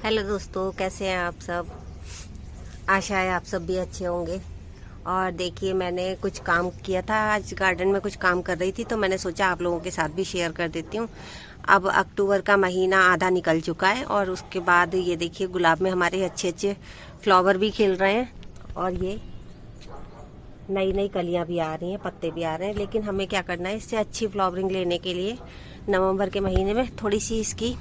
Hello दोस्तों, कैसे हैं आप सब। आशा है आप सब भी अच्छे होंगे। और देखिए, मैंने कुछ काम किया था, आज गार्डन में कुछ काम कर रही थी तो मैंने सोचा आप लोगों के साथ भी शेयर कर देती हूँ। अब अक्टूबर का महीना आधा निकल चुका है और उसके बाद ये देखिए गुलाब में हमारे अच्छे अच्छे फ्लावर भी खिल रहे हैं और ये नई नई कलियां भी आ रही हैं, पत्ते भी आ रहे हैं। लेकिन हमें क्या करना है, इससे अच्छी फ्लावरिंग लेने के लिए नवंबर के महीने में थोड़ी सी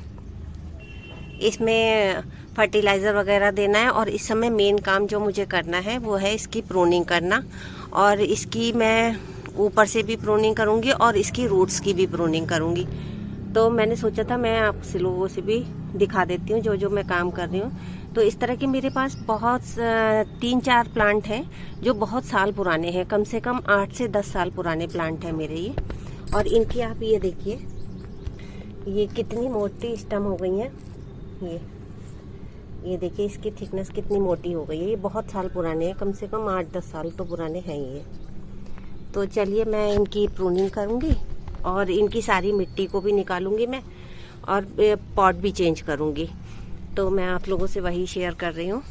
इसमें फर्टिलाइज़र वगैरह देना है। और इस समय मेन काम जो मुझे करना है वो है इसकी प्रूनिंग करना। और इसकी मैं ऊपर से भी प्रूनिंग करूँगी और इसकी रूट्स की भी प्रूनिंग करूँगी। तो मैंने सोचा था मैं आप लोगों से भी दिखा देती हूँ जो जो मैं काम कर रही हूँ। तो इस तरह के मेरे पास बहुत 3-4 प्लांट हैं जो बहुत साल पुराने हैं, कम से कम 8 से 10 साल पुराने प्लांट हैं मेरे ये। और इनकी आप ये देखिए, ये कितनी मोटी स्टम हो गई हैं। ये देखिए इसकी थिकनेस कितनी मोटी हो गई है। ये बहुत साल पुराने हैं, कम से कम 8-10 साल तो पुराने हैं ये। तो चलिए मैं इनकी प्रूनिंग करूँगी और इनकी सारी मिट्टी को भी निकालूंगी मैं, और पॉट भी चेंज करूँगी। तो मैं आप लोगों से वही शेयर कर रही हूँ।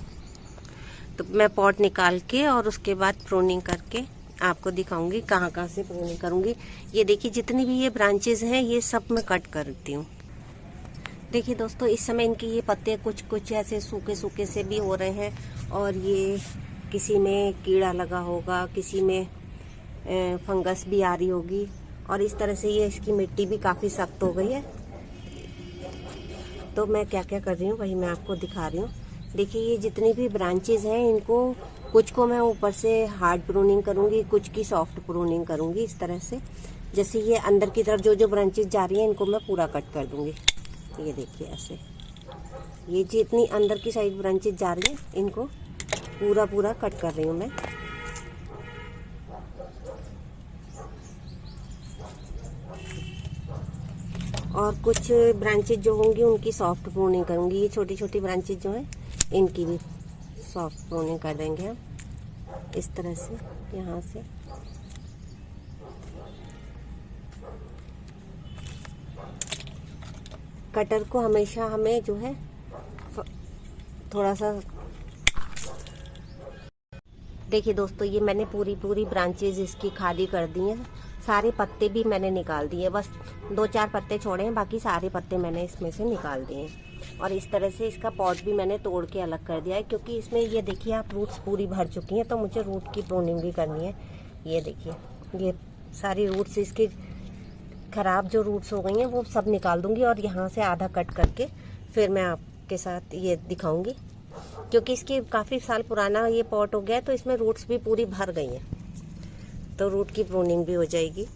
तो मैं पॉट निकाल के और उसके बाद प्रूनिंग करके आपको दिखाऊंगी कहाँ कहाँ से प्रूनिंग करूँगी। ये देखिए जितनी भी ये ब्रांचेज हैं ये सब मैं कट करती हूँ। देखिए दोस्तों, इस समय इनके ये पत्ते कुछ कुछ ऐसे सूखे सूखे से भी हो रहे हैं और ये किसी में कीड़ा लगा होगा, किसी में फंगस भी आ रही होगी। और इस तरह से ये इसकी मिट्टी भी काफ़ी सख्त हो गई है। तो मैं क्या क्या कर रही हूँ वही मैं आपको दिखा रही हूँ। देखिए ये जितनी भी ब्रांचेज हैं इनको कुछ को मैं ऊपर से हार्ड प्रूनिंग करूँगी, कुछ की सॉफ्ट प्रूनिंग करूँगी। इस तरह से जैसे ये अंदर की तरफ जो जो ब्रांचेज जा रही हैं इनको मैं पूरा कट कर दूँगी। ये देखिए ऐसे, ये जितनी अंदर की साइड ब्रांचेज जा रही हैं इनको पूरा पूरा कट कर रही हूँ मैं। और कुछ ब्रांचेज जो होंगी उनकी सॉफ्ट प्रूनिंग करूँगी। ये छोटी छोटी ब्रांचेज जो हैं इनकी भी सॉफ्ट प्रूनिंग कर देंगे हम इस तरह से। यहाँ से कटर को हमेशा हमें जो है थोड़ा सा, देखिए दोस्तों ये मैंने पूरी पूरी ब्रांचेज इसकी खाली कर दी हैं। सारे पत्ते भी मैंने निकाल दिए, बस 2-4 पत्ते छोड़े हैं, बाकी सारे पत्ते मैंने इसमें से निकाल दिए हैं। और इस तरह से इसका पॉट भी मैंने तोड़ के अलग कर दिया है, क्योंकि इसमें ये देखिए आप रूट्स पूरी भर चुकी हैं, तो मुझे रूट की प्रूनिंग भी करनी है। ये देखिए ये सारी रूट्स इसकी ख़राब जो रूट्स हो गई हैं वो सब निकाल दूंगी और यहाँ से आधा कट करके फिर मैं आपके साथ ये दिखाऊंगी। क्योंकि इसकी काफ़ी साल पुराना ये पॉट हो गया है तो इसमें रूट्स भी पूरी भर गई हैं, तो रूट की प्रूनिंग भी हो जाएगी।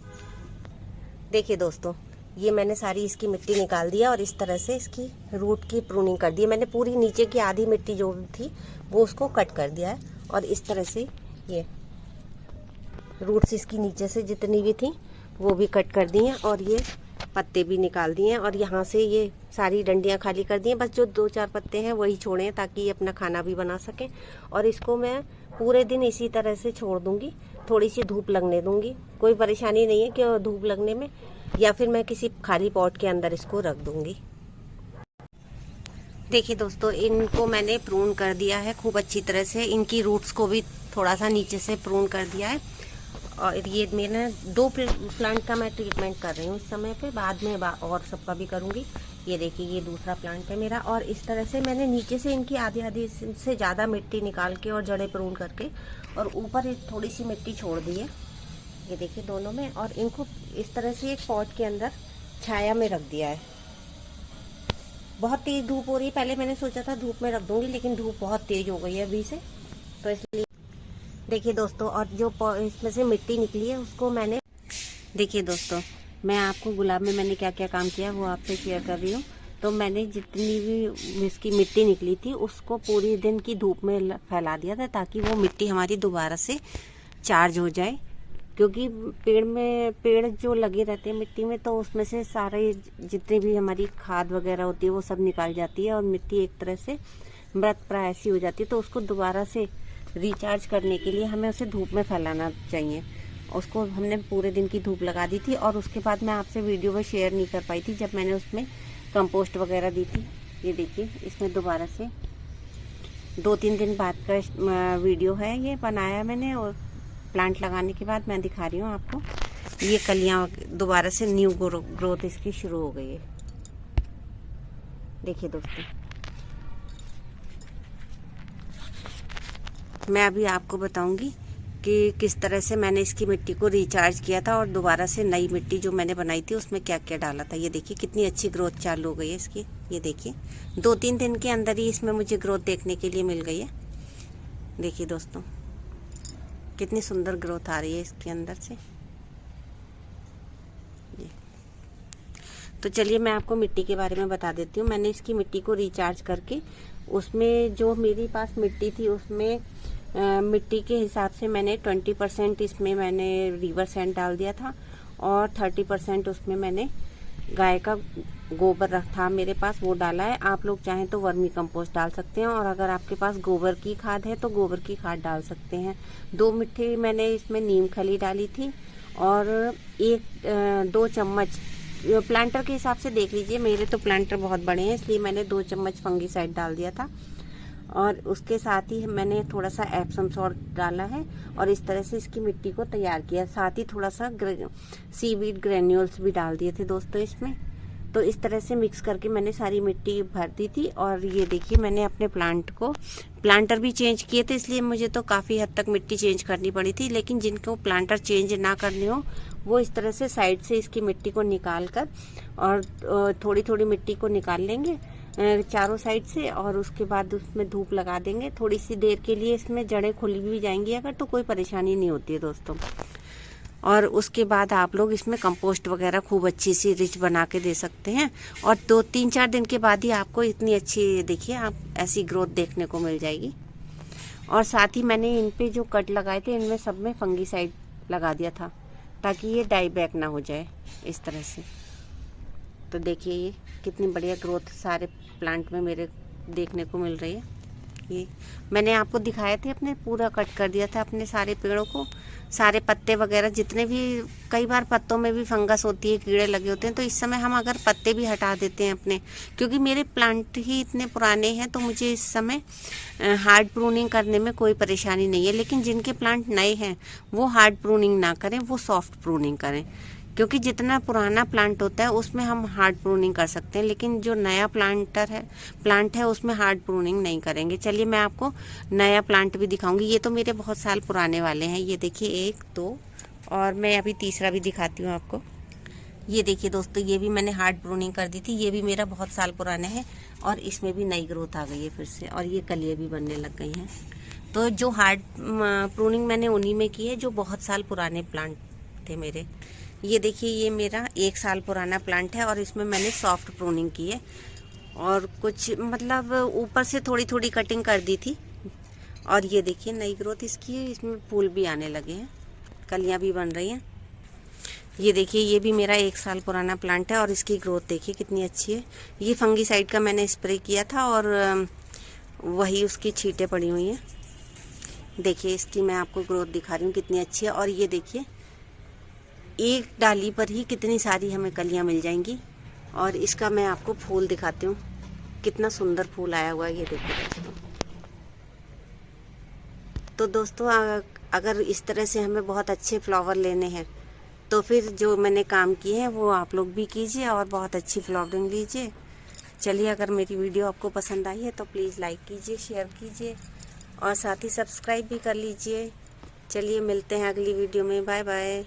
देखिए दोस्तों, ये मैंने सारी इसकी मिट्टी निकाल दिया और इस तरह से इसकी रूट की प्रूनिंग कर दी। मैंने पूरी नीचे की आधी मिट्टी जो थी वो उसको कट कर दिया है और इस तरह से ये रूट्स इसकी नीचे से जितनी भी थी वो भी कट कर दी हैं और ये पत्ते भी निकाल दिए हैं। और यहाँ से ये सारी डंडियाँ खाली कर दी हैं, बस जो 2-4 पत्ते हैं वही छोड़े हैं ताकि ये अपना खाना भी बना सकें। और इसको मैं पूरे दिन इसी तरह से छोड़ दूँगी, थोड़ी सी धूप लगने दूँगी। कोई परेशानी नहीं है कि धूप लगने में, या फिर मैं किसी खाली पॉट के अंदर इसको रख दूँगी। देखिए दोस्तों, इनको मैंने प्रून कर दिया है खूब अच्छी तरह से। इनकी रूट्स को भी थोड़ा सा नीचे से प्रून कर दिया है। और ये मैंने 2 प्लांट का मैं ट्रीटमेंट कर रही हूँ इस समय पे, बाद में और सबका भी करूँगी। ये देखिए ये दूसरा प्लांट है मेरा। और इस तरह से मैंने नीचे से इनकी आधी आधी से ज़्यादा मिट्टी निकाल के और जड़ें प्रून करके और ऊपर थोड़ी सी मिट्टी छोड़ दी है। ये देखिए दोनों में, और इनको इस तरह से एक पॉट के अंदर छाया में रख दिया है। बहुत तेज़ धूप हो रही है, पहले मैंने सोचा था धूप में रख दूँगी लेकिन धूप बहुत तेज़ हो गई है अभी से, तो इसलिए। देखिए दोस्तों, और जो इसमें से मिट्टी निकली है उसको मैंने, देखिए दोस्तों मैं आपको गुलाब में मैंने क्या क्या काम किया वो आपसे शेयर कर रही हूँ। तो मैंने जितनी भी इसकी मिट्टी निकली थी उसको पूरी दिन की धूप में फैला दिया था ताकि वो मिट्टी हमारी दोबारा से चार्ज हो जाए। क्योंकि पेड़ जो लगे रहते हैं मिट्टी में तो उसमें से सारे जितनी भी हमारी खाद वगैरह होती है वो सब निकाल जाती है और मिट्टी एक तरह से मृत प्राय ऐसी हो जाती है। तो उसको दोबारा से रिचार्ज करने के लिए हमें उसे धूप में फैलाना चाहिए। उसको हमने पूरे दिन की धूप लगा दी थी और उसके बाद मैं आपसे वीडियो में शेयर नहीं कर पाई थी जब मैंने उसमें कंपोस्ट वगैरह दी थी। ये देखिए, इसमें दोबारा से 2-3 दिन बाद का वीडियो है ये बनाया मैंने, और प्लांट लगाने के बाद मैं दिखा रही हूँ आपको। ये कलियां दोबारा से न्यू ग्रोथ इसकी शुरू हो गई है। देखिए दोस्तों, मैं अभी आपको बताऊंगी कि किस तरह से मैंने इसकी मिट्टी को रिचार्ज किया था और दोबारा से नई मिट्टी जो मैंने बनाई थी उसमें क्या क्या डाला था। ये देखिए कितनी अच्छी ग्रोथ चालू हो गई है इसकी। ये देखिए 2-3 दिन के अंदर ही इसमें मुझे ग्रोथ देखने के लिए मिल गई है। देखिए दोस्तों, कितनी सुंदर ग्रोथ आ रही है इसके अंदर से। तो चलिए मैं आपको मिट्टी के बारे में बता देती हूँ। मैंने इसकी मिट्टी को रिचार्ज करके, उसमें जो मेरे पास मिट्टी थी उसमें मिट्टी के हिसाब से मैंने 20% इसमें मैंने रिवर सैंड डाल दिया था, और 30% उसमें मैंने गाय का गोबर रखा मेरे पास, वो डाला है। आप लोग चाहें तो वर्मी कंपोस्ट डाल सकते हैं, और अगर आपके पास गोबर की खाद है तो गोबर की खाद डाल सकते हैं। 2 मुट्ठी मैंने इसमें नीम खली डाली थी, और 1-2 चम्मच प्लांटर के हिसाब से देख लीजिए, मेरे तो प्लांटर बहुत बड़े हैं इसलिए मैंने 2 चम्मच फंगीसाइड डाल दिया था, और उसके साथ ही मैंने थोड़ा सा एप्सम सॉल्ट डाला है, और इस तरह से इसकी मिट्टी को तैयार किया। साथ ही थोड़ा सा सीवीड ग्रेन्यूल्स भी डाल दिए थे दोस्तों इसमें। तो इस तरह से मिक्स करके मैंने सारी मिट्टी भर दी थी। और ये देखिए, मैंने अपने प्लांटर भी चेंज किए थे, इसलिए मुझे तो काफ़ी हद तक मिट्टी चेंज करनी पड़ी थी। लेकिन जिनको प्लांटर चेंज ना करने हो वो इस तरह से साइड से इसकी मिट्टी को निकाल कर, और थोड़ी थोड़ी मिट्टी को निकाल लेंगे चारों साइड से, और उसके बाद उसमें धूप लगा देंगे थोड़ी सी देर के लिए। इसमें जड़ें खुली भी जाएंगी अगर, तो कोई परेशानी नहीं होती है दोस्तों। और उसके बाद आप लोग इसमें कंपोस्ट वगैरह खूब अच्छी सी रिच बना के दे सकते हैं, और 2-3-4 दिन के बाद ही आपको इतनी अच्छी, देखिए आप ऐसी ग्रोथ देखने को मिल जाएगी। और साथ ही मैंने इन पे जो कट लगाए थे इनमें सब में फंगीसाइड लगा दिया था, ताकि ये डाई बैक ना हो जाए इस तरह से। तो देखिए ये कितनी बढ़िया ग्रोथ सारे प्लांट में मेरे देखने को मिल रही है। ये मैंने आपको दिखाए थे, अपने पूरा कट कर दिया था अपने सारे पेड़ों को, सारे पत्ते वगैरह जितने भी, कई बार पत्तों में भी फंगस होती है, कीड़े लगे होते हैं, तो इस समय हम अगर पत्ते भी हटा देते हैं अपने, क्योंकि मेरे प्लांट ही इतने पुराने हैं तो मुझे इस समय हार्ड प्रूनिंग करने में कोई परेशानी नहीं है। लेकिन जिनके प्लांट नए हैं वो हार्ड प्रूनिंग ना करें, वो सॉफ्ट प्रूनिंग करें, क्योंकि जितना पुराना प्लांट होता है उसमें हम हार्ड प्रूनिंग कर सकते हैं, लेकिन जो नया प्लांट है उसमें हार्ड प्रूनिंग नहीं करेंगे। चलिए मैं आपको नया प्लांट भी दिखाऊंगी। ये तो मेरे बहुत साल पुराने वाले हैं। ये देखिए 1-2, और मैं अभी तीसरा भी दिखाती हूँ आपको। ये देखिए दोस्तों, ये भी मैंने हार्ड प्रूनिंग कर दी थी, ये भी मेरा बहुत साल पुराने है, और इसमें भी नई ग्रोथ आ गई है फिर से, और ये कलियाँ भी बनने लग गई हैं। तो जो हार्ड प्रूनिंग मैंने उन्हीं में की है जो बहुत साल पुराने प्लांट थे मेरे। ये देखिए, ये मेरा 1 साल पुराना प्लांट है, और इसमें मैंने सॉफ्ट प्रूनिंग की है, और कुछ मतलब ऊपर से थोड़ी थोड़ी कटिंग कर दी थी। और ये देखिए नई ग्रोथ इसकी है, इसमें फूल भी आने लगे हैं, कलियां भी बन रही हैं। ये देखिए, ये भी मेरा 1 साल पुराना प्लांट है, और इसकी ग्रोथ देखिए कितनी अच्छी है। ये फंगीसाइड का मैंने स्प्रे किया था, और वही उसकी छींटें पड़ी हुई हैं। देखिए इसकी मैं आपको ग्रोथ दिखा रही हूँ कितनी अच्छी है। और ये देखिए, एक डाली पर ही कितनी सारी हमें कलियां मिल जाएंगी। और इसका मैं आपको फूल दिखाती हूँ, कितना सुंदर फूल आया हुआ है, ये देखिए। तो दोस्तों, अगर इस तरह से हमें बहुत अच्छे फ्लावर लेने हैं तो फिर जो मैंने काम किए हैं वो आप लोग भी कीजिए, और बहुत अच्छी फ्लावरिंग लीजिए। चलिए, अगर मेरी वीडियो आपको पसंद आई है तो प्लीज़ लाइक कीजिए, शेयर कीजिए, और साथ ही सब्सक्राइब भी कर लीजिए। चलिए मिलते हैं अगली वीडियो में। Bye bye.